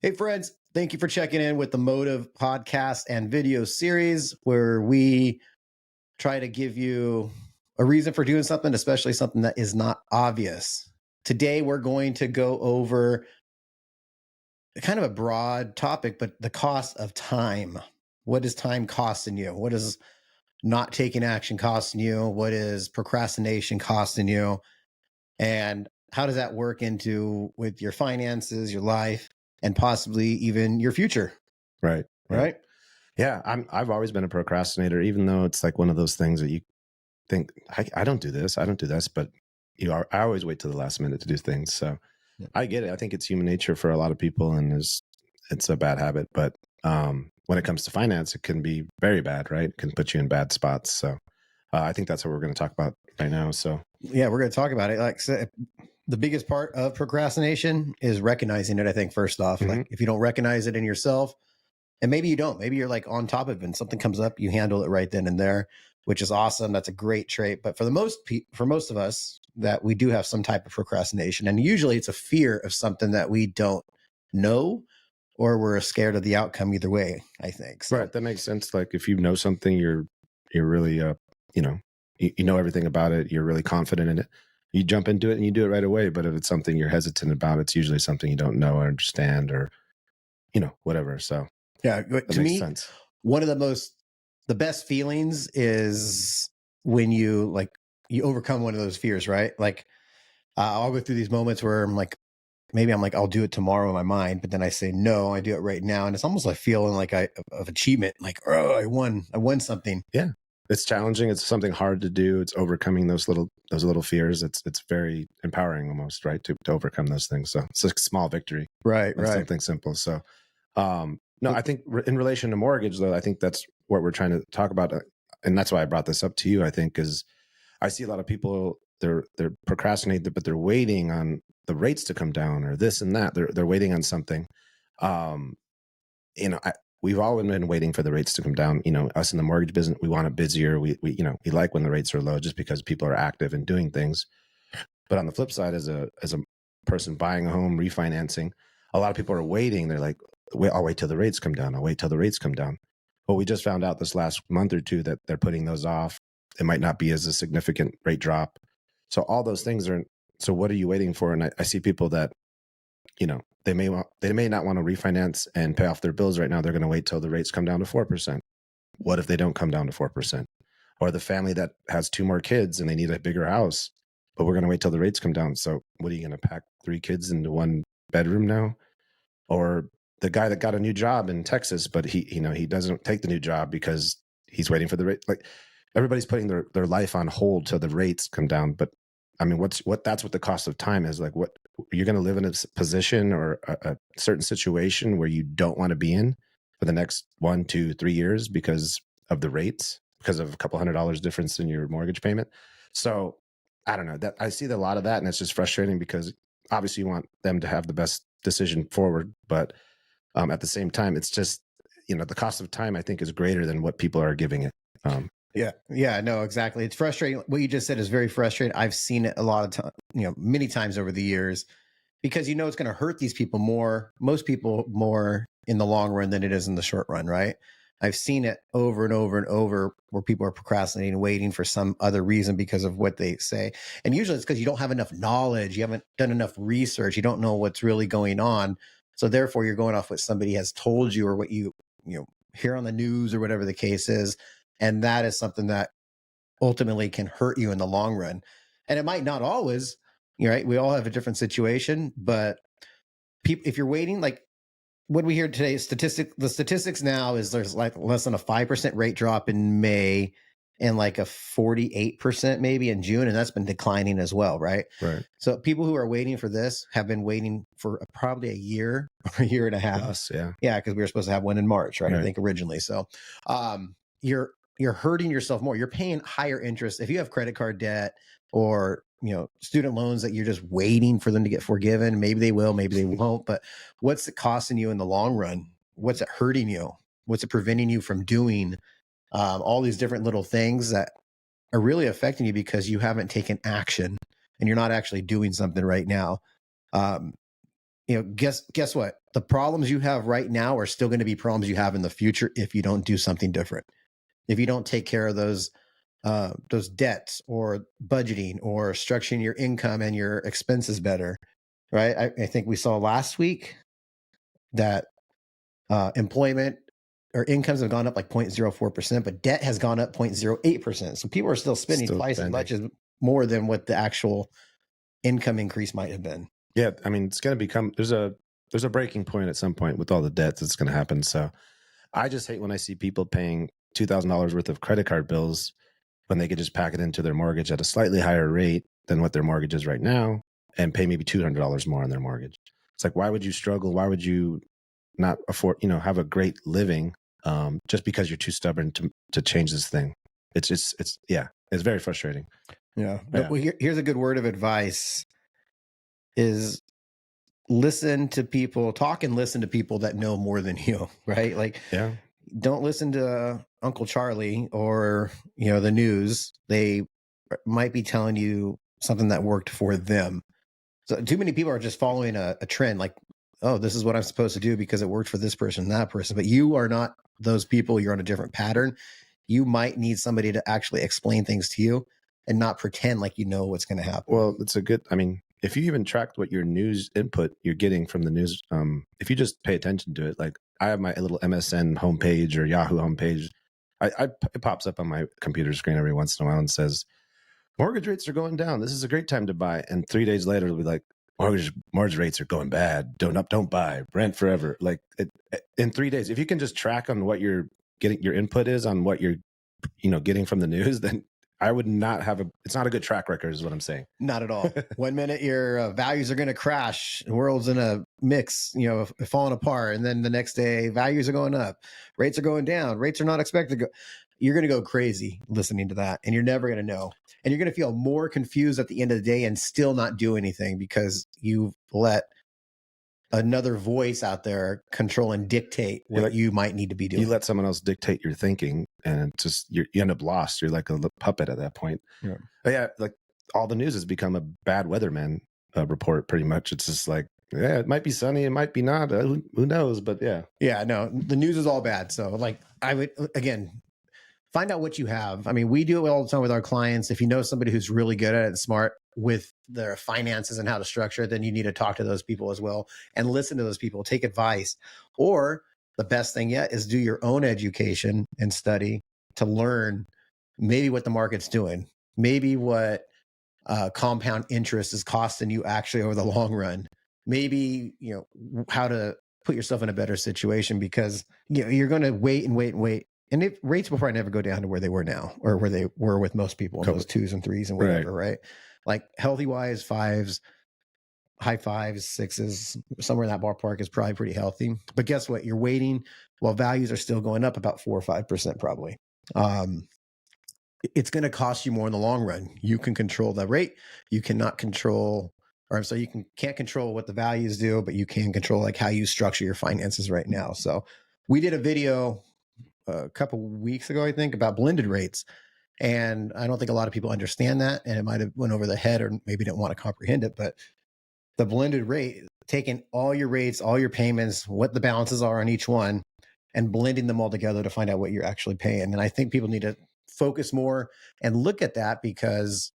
Hey, friends, thank you for checking in with the Motive podcast and video series where we try to give you a reason for doing something, especially something that is not obvious. Today, we're going to go over kind of a broad topic, but the cost of time. What is time costing you? What is not taking action costing you? What is procrastination costing you? And how does that work into with your finances, your life, and possibly even your future? Right. Right? Yeah. I've always been a procrastinator, even though it's like one of those things that you think, I don't do this. I don't do this. But I always wait to the last minute to do things. So Yeah. I get it. I think it's human nature for a lot of people, and it's a bad habit. But when it comes to finance, it can be very bad, right? It can put you in bad spots. So I think that's what we're going to talk about right now. So Yeah, we're going to talk about it. Like the biggest part of procrastination is recognizing it. I think first off, like if you don't recognize it in yourself, and maybe you don't, maybe you're like on top of it and something comes up, you handle it right then and there, which is awesome. That's a great trait. But for most of us, that we do have some type of procrastination, and usually it's a fear of something that we don't know, or we're scared of the outcome. Either way, I think so. right, that makes sense. Like if you know something, you're really you know everything about it. You're really confident in it. You jump into it and you do it right away. But if it's something you're hesitant about, it's usually something you don't know or understand, or whatever. So Yeah, that to makes me, sense. one of the best feelings is when you overcome one of those fears, right? Like I'll go through these moments where I'm like, I'll do it tomorrow in my mind, but then I say no, I do it right now, and it's almost like feeling like of achievement, like oh, I won something. Yeah, it's challenging. It's something hard to do. It's overcoming those little fears. It's very empowering almost, right? To overcome those things. So it's a small victory Right, on right. something simple. So no, I think in relation to mortgage, though, I think that's what we're trying to talk about, and that's why I brought this up to you. I think is I see a lot of people they're procrastinating, but they're waiting on the rates to come down or this and that. They're waiting on something. Um, we've all been waiting for the rates to come down. Us in the mortgage business, we want it busier. We like when the rates are low, just because people are active and doing things. But on the flip side, as a person buying a home, refinancing, a lot of people are waiting. They're like, I'll wait till the rates come down. I'll wait till the rates come down. But we just found out this last month or two that they're putting those off. It might not be as a significant rate drop. So all those things are. So what are you waiting for? And I see people that they may not want to refinance and pay off their bills right now. They're going to wait till the rates come down to 4%. What if they don't come down to 4%? Or the family that has 2 more kids and they need a bigger house, but we're going to wait till the rates come down. So what are you going to pack 3 kids into 1 bedroom now? Or the guy that got a new job in Texas, but he doesn't take the new job because he's waiting for the rate. Like everybody's putting their life on hold till the rates come down. But I mean, that's what the cost of time is. Like, what you're going to live in a position or a certain situation where you don't want to be in for the next 1, 2, 3 years because of the rates, because of a couple $100 difference in your mortgage payment. So I don't know, that I see a lot of that, and it's just frustrating because obviously you want them to have the best decision forward, but at the same time, it's just the cost of time I think is greater than what people are giving it. Yeah, no, exactly. It's frustrating. What you just said is very frustrating. I've seen it a lot of times, many times over the years, because it's going to hurt these people more, most people more in the long run than it is in the short run, right? I've seen it over and over and over where people are procrastinating, waiting for some other reason because of what they say. And usually it's because you don't have enough knowledge, you haven't done enough research, you don't know what's really going on. So therefore you're going off what somebody has told you or what you hear on the news or whatever the case is. And that is something that ultimately can hurt you in the long run. And it might not always, right? We all have a different situation, but if you're waiting, like what we hear today, the statistics now is there's like less than a 5% rate drop in May and like a 48% maybe in June. And that's been declining as well, right? Right. So people who are waiting for this have been waiting for probably a year or a year and a half. Plus, yeah. Yeah, because we were supposed to have one in March, right? I Right. think originally. So you're hurting yourself more. You're paying higher interest if you have credit card debt or student loans that you're just waiting for them to get forgiven. Maybe they will, maybe they won't. But what's it costing you in the long run? What's it hurting you? What's it preventing you from doing? All these different little things that are really affecting you because you haven't taken action and you're not actually doing something right now. Um, Guess what? The problems you have right now are still going to be problems you have in the future if you don't do something different. If you don't take care of those debts or budgeting or structuring your income and your expenses better, right? I think we saw last week that employment or incomes have gone up like 0.04%, but debt has gone up 0.08%. So people are still spending Still twice as spending. much as more than what the actual income increase might have been. Yeah, I mean, it's going to become there's a breaking point at some point with all the debts that's going to happen. So I just hate when I see people paying $2,000 worth of credit card bills when they could just pack it into their mortgage at a slightly higher rate than what their mortgage is right now and pay maybe $200 more on their mortgage. It's like, why would you struggle? Why would you not afford, have a great living just because you're too stubborn to change this thing? It's very frustrating. Yeah. Well, here's a good word of advice is talk and listen to people that know more than you, right? Like, don't listen to Uncle Charlie or, the news. They might be telling you something that worked for them. So too many people are just following a trend like, oh, this is what I'm supposed to do because it worked for this person, that person. But you are not those people. You're on a different pattern. You might need somebody to actually explain things to you and not pretend like you know what's going to happen. Well, if you even tracked what your news input you're getting from the news, if you just pay attention to it, like I have my little MSN homepage or Yahoo homepage, it pops up on my computer screen every once in a while and says, mortgage rates are going down. This is a great time to buy. And 3 days later, it'll be like, mortgage rates are going bad. Don't buy. Rent forever. Like in 3 days, if you can just track on what you're getting, your input is on what you're, getting from the news, then I would not it's not a good track record is what I'm saying. Not at all. 1 minute your values are going to crash. The world's in a mix, falling apart. And then the next day values are going up. Rates are going down. Rates are not expected to go. You're going to go crazy listening to that. And you're never going to know. And you're going to feel more confused at the end of the day and still not do anything because you've let another voice out there control and dictate what you might need to be doing. You let someone else dictate your thinking and you end up lost. You're like a puppet at that point. Yeah. But yeah, like all the news has become a bad weatherman report pretty much. It's just like, yeah, it might be sunny, it might be not. Who knows? But yeah. Yeah, no, the news is all bad. So like I would, again, find out what you have. I mean, we do it all the time with our clients. If you know somebody who's really good at it and smart with their finances and how to structure it, then you need to talk to those people as well and listen to those people, take advice. Or the best thing yet is do your own education and study to learn maybe what the market's doing, maybe what compound interest is costing you actually over the long run, maybe, how to put yourself in a better situation because you're going to wait and wait and wait. And if rates will probably never go down to where they were now or where they were with most people in those 2s and 3s and whatever, right? Like healthy wise 5s, high 5s, 6s, somewhere in that ballpark is probably pretty healthy. But guess what? You're waiting while values are still going up about 4 or 5% probably. It's going to cost you more in the long run. You can control the rate. You cannot control, can't control what the values do, but you can control like how you structure your finances right now. So we did a video a couple weeks ago, I think, about blended rates. And I don't think a lot of people understand that. And it might have went over the head or maybe didn't want to comprehend it. But the blended rate, taking all your rates, all your payments, what the balances are on each one, and blending them all together to find out what you're actually paying. And I think people need to focus more and look at that because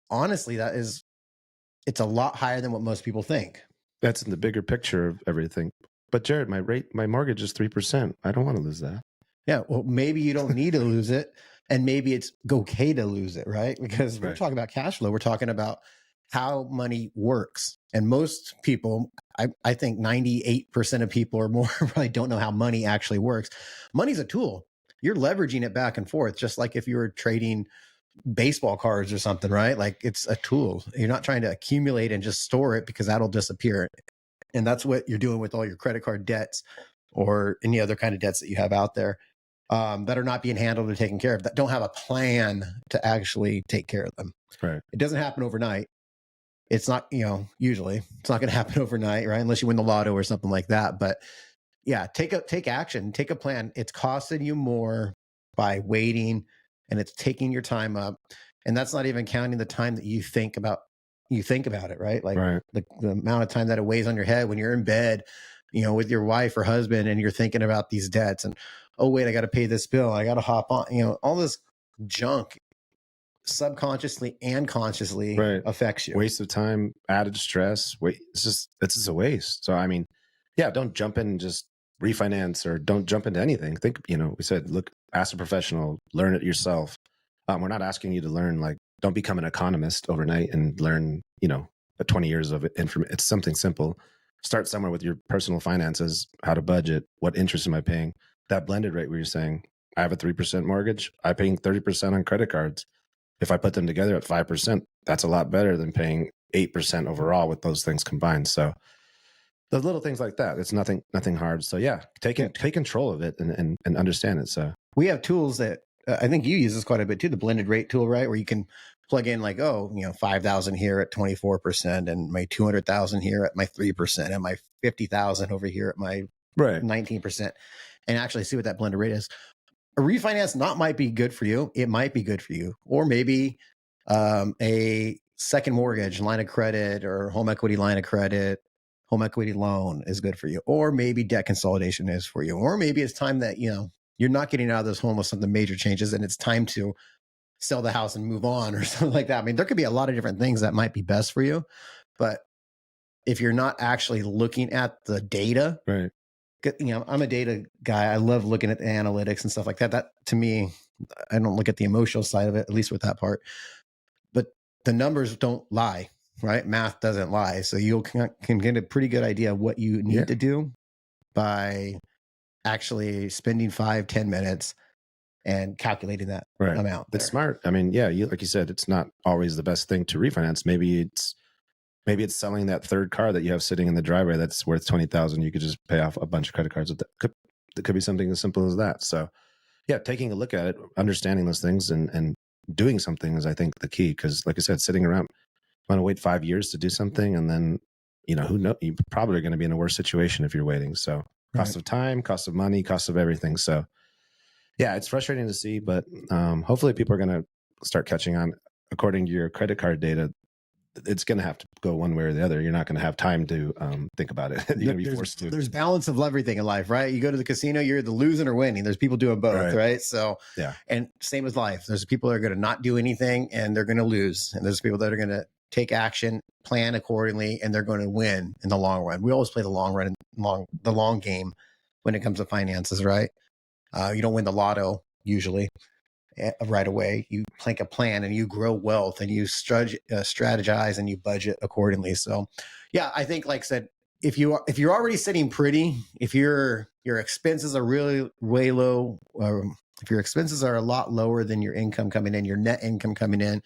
honestly, it's a lot higher than what most people think. That's in the bigger picture of everything. But Jared, my mortgage is 3%. I don't want to lose that. Yeah, well, maybe you don't need to lose it, and maybe it's okay to lose it, right? Because we're talking about cash flow. We're talking about how money works. And most people, I think 98% of people or more probably don't know how money actually works. Money's a tool. You're leveraging it back and forth, just like if you were trading baseball cards or something, right? Like it's a tool. You're not trying to accumulate and just store it because that'll disappear. And that's what you're doing with all your credit card debts or any other kind of debts that you have out there that are not being handled or taken care of, that don't have a plan to actually take care of them. Right. It doesn't happen overnight. It's not, usually it's not going to happen overnight, right? Unless you win the lotto or something like that. But yeah, take action, take a plan. It's costing you more by waiting and it's taking your time up. And that's not even counting the time that you think about you think about it, right? Like Right. the amount of time that it weighs on your head when you're in bed, with your wife or husband, and you're thinking about these debts and, oh wait, I got to pay this bill, I got to hop on, all this junk subconsciously and consciously Right. affects you. Waste of time, added stress. It's just a waste. So I mean, yeah, don't jump in and just refinance, or don't jump into anything. Think, we said, look, ask a professional, learn it yourself. We're not asking you to learn, like, don't become an economist overnight and learn, 20 years of information. It's something simple. Start somewhere with your personal finances, how to budget, what interest am I paying? That blended rate where you're saying, I have a 3% mortgage, I'm paying 30% on credit cards. If I put them together at 5%, that's a lot better than paying 8% overall with those things combined. So the little things like that, it's nothing hard. So yeah, take control of it and understand it. So We have tools that I think you use this quite a bit too, the blended rate tool, right? Where you can plug in like, 5,000 here at 24%, and my 200,000 here at my 3%, and my 50,000 over here at my right. 19%, and actually see what that blended rate is. A refinance might be good for you. It might be good for you. Or maybe a second mortgage line of credit or home equity line of credit, home equity loan is good for you. Or maybe debt consolidation is for you. Or maybe it's time that, you're not getting out of this home with something major changes and it's time to sell the house and move on or something like that. I mean, there could be a lot of different things that might be best for you. But if you're not actually looking at the data, Right. I'm a data guy. I love looking at the analytics and stuff like that. That, to me, I don't look at the emotional side of it, at least with that part. But the numbers don't lie, right? Math doesn't lie. So you can get a pretty good idea of what you need to do by actually spending 5-10 minutes and calculating that amount there. It's smart. I mean, yeah, like you said, it's not always the best thing to refinance. Maybe it's selling that third car that you have sitting in the driveway that's worth 20,000. You could just pay off a bunch of credit cards with that. It could be something as simple as that. So yeah, taking a look at it, understanding those things, and doing something is, I think, the key. Because like I said, sitting around, want to wait 5 years to do something, and then, who knows, you're probably going to be in a worse situation if you're waiting. So cost of time, cost of money, cost of everything. So yeah, it's frustrating to see, but hopefully people are going to start catching on. According to your credit card data, it's going to have to go one way or the other. You're not going to have time to think about it. You're going to be forced to. There's balance of everything in life, right? You go to the casino, you're either losing or winning. There's people doing both, right? So yeah, and same with life. There's people that are going to not do anything and they're going to lose, and there's people that are going to take action, plan accordingly, and they're going to win in the long run. We always play the long run, the long game when it comes to finances, right? You don't win the lotto usually right away. You plank a plan and you grow wealth and you strategize and you budget accordingly. So yeah, I think, like I said, if you're already sitting pretty, if your expenses are really way low, if your expenses are a lot lower than your income coming in, your net income coming in,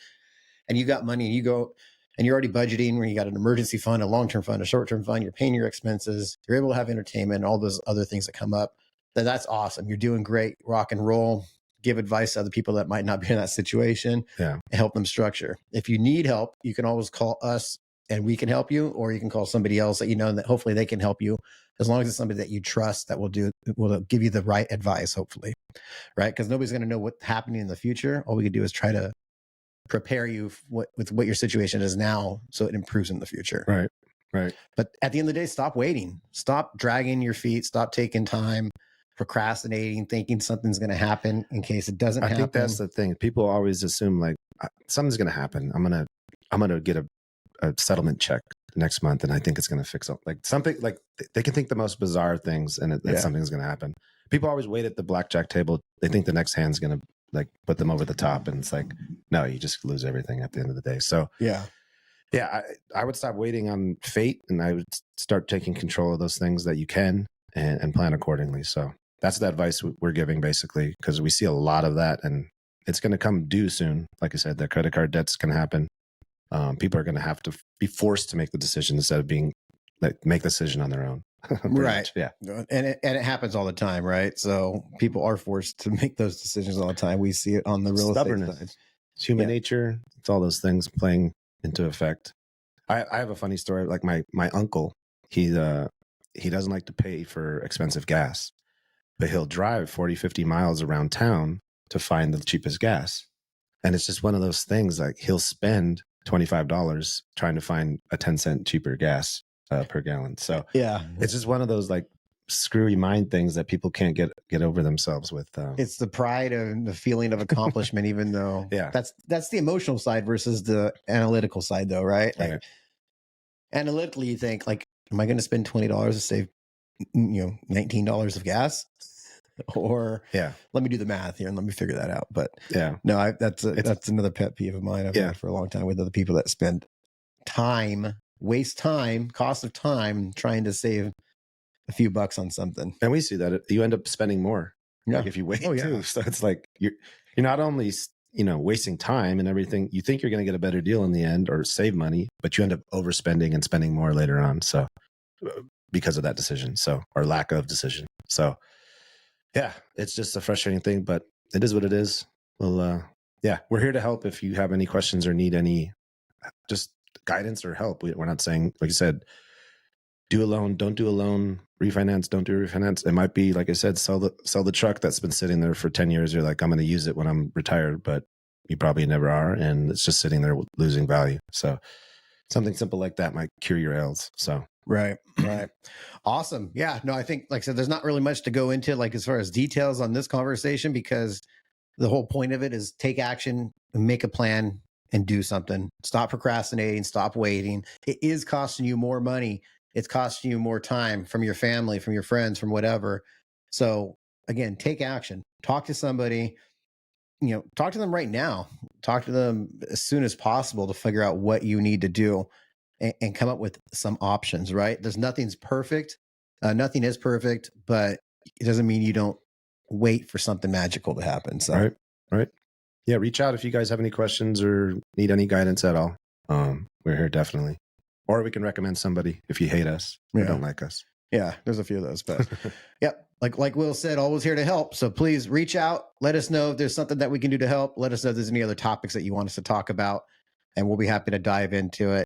and you got money and you go and you're already budgeting, where you got an emergency fund, a long-term fund, a short-term fund, you're paying your expenses, you're able to have entertainment, all those other things that come up, that's awesome. You're doing great. Rock and roll. Give advice to other people that might not be in that situation. Yeah. And help them structure. If you need help, you can always call us and we can help you, or you can call somebody else that that hopefully they can help you, as long as it's somebody that you trust that will give you the right advice, hopefully. Right? Because nobody's going to know what's happening in the future. All we can do is try to prepare you with what your situation is now, so it improves in the future. Right. But at the end of the day, stop waiting. Stop dragging your feet. Stop taking time, procrastinating, thinking something's going to happen in case it doesn't happen. I think that's the thing. People always assume like something's going to happen. I'm going to get a settlement check next month, and I think it's going to fix it. Like something, like they can think the most bizarre things, and that something's going to happen. People always wait at the blackjack table. They think the next hand's going to like put them over the top, and it's like, no, you just lose everything at the end of the day. So yeah, I would stop waiting on fate, and I would start taking control of those things that you can, and plan accordingly. So that's the advice we're giving, basically, because we see a lot of that, and it's going to come due soon. Like I said, the credit card debt's going to happen. People are going to have to be forced to make the decision instead of being make the decision on their own. Right. Much. Yeah. And it happens all the time, right? So people are forced to make those decisions all the time. We see it on the real estate side. It's human nature. It's all those things playing into effect. I have a funny story. Like my uncle, he doesn't like to pay for expensive gas, but he'll drive 40, 50 miles around town to find the cheapest gas. And it's just one of those things, like he'll spend $25 trying to find a 10-cent cheaper gas per gallon. So Yeah. it's just one of those like screwy mind things that people can't get over themselves with. It's the pride and the feeling of accomplishment, even though Yeah. that's the emotional side versus the analytical side, though, right? Like Right. analytically, you think like, am I going to spend $20 to save, $19 of gas? Or Yeah. let me do the math here and let me figure that out. But Yeah. no, that's another pet peeve of mine. I've had for a long time with other people that spend waste time, cost of time trying to save a few bucks on something. And we see that you end up spending more. Yeah. Like if you wait too. So it's like you're not only wasting time and everything. You think you're going to get a better deal in the end or save money, but you end up overspending and spending more later on. So because of that decision, or lack of decision. So yeah, it's just a frustrating thing, but it is what it is. Well, yeah, we're here to help if you have any questions or need any just guidance or help. We're not saying, like you said, do a loan, don't do a loan, refinance, don't do a refinance. It might be, like I said, sell the truck that's been sitting there for 10 years. You're like, I'm going to use it when I'm retired, but you probably never are. And it's just sitting there losing value. So something simple like that might cure your ails. So. Right. Awesome. Yeah. No, I think, like I said, there's not really much to go into, like, as far as details on this conversation, because the whole point of it is take action, make a plan, and do something. Stop procrastinating, stop waiting. It is costing you more money. It's costing you more time from your family, from your friends, from whatever. So again, take action. Talk to somebody, talk to them right now. Talk to them as soon as possible to figure out what you need to do and come up with some options, right? Nothing's perfect. Nothing is perfect, but it doesn't mean you don't wait for something magical to happen. So, Right. Yeah. Reach out if you guys have any questions or need any guidance at all. We're here definitely. Or we can recommend somebody if you hate us or don't like us. Yeah, there's a few of those, but yep. Like Will said, always here to help. So please reach out. Let us know if there's something that we can do to help. Let us know if there's any other topics that you want us to talk about, and we'll be happy to dive into it.